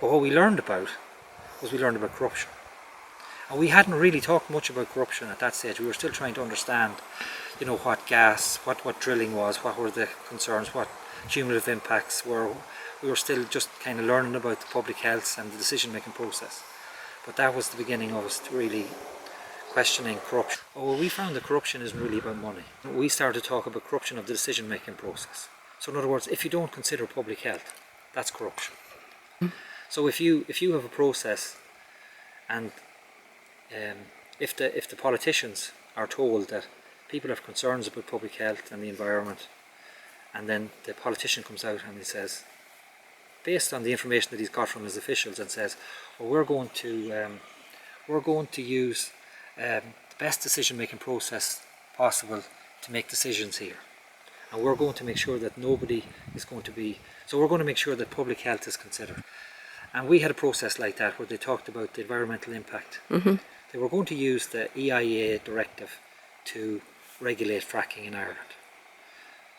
But what we learned about corruption. And we hadn't really talked much about corruption at that stage. We were still trying to understand, you know, what gas, what drilling was, what were the concerns, what cumulative impacts were. We were still just kind of learning about the public health and the decision-making process. But that was the beginning of us really questioning corruption. Well, we found that corruption isn't really about money. We started to talk about corruption of the decision-making process. So in other words, if you don't consider public health, that's corruption. So if you have a process, and if the politicians are told that people have concerns about public health and the environment, and then the politician comes out and he says, based on the information that he's got from his officials, and says, well, we're going to use the best decision-making process possible to make decisions here, and we're going to make sure that nobody is going to be, so we're going to make sure that public health is considered. And we had a process like that where they talked about the environmental impact. They were going to use the EIA directive to regulate fracking in Ireland.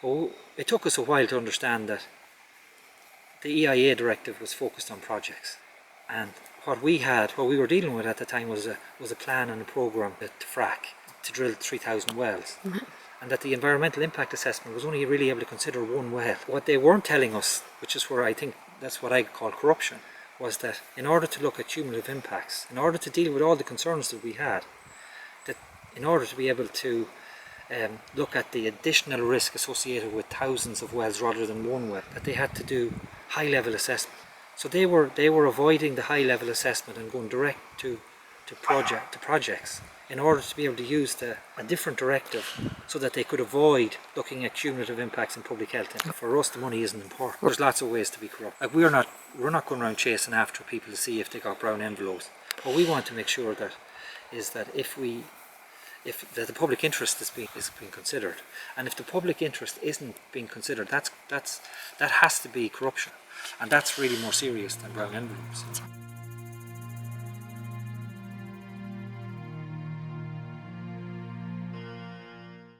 Oh, it took us a while to understand that the EIA directive was focused on projects, and what we were dealing with at the time was a plan and a programme to frack, to drill 3,000 wells, and that the environmental impact assessment was only really able to consider one well. What they weren't telling us, which is where I think that's what I call corruption, was that in order to look at cumulative impacts, in order to deal with all the concerns that we had, that in order to be able to look at the additional risk associated with thousands of wells rather than one well, that they had to do high-level assessment. So they were avoiding the high-level assessment and going direct to projects in order to be able to use a different directive so that they could avoid looking at cumulative impacts in public health. And for us, the money isn't important. There's lots of ways to be corrupt. Like we're not going around chasing after people to see if they got brown envelopes. What we want to make sure that is that if the public interest is being considered, and if the public interest isn't being considered, that has to be corruption, and that's really more serious than brown envelopes.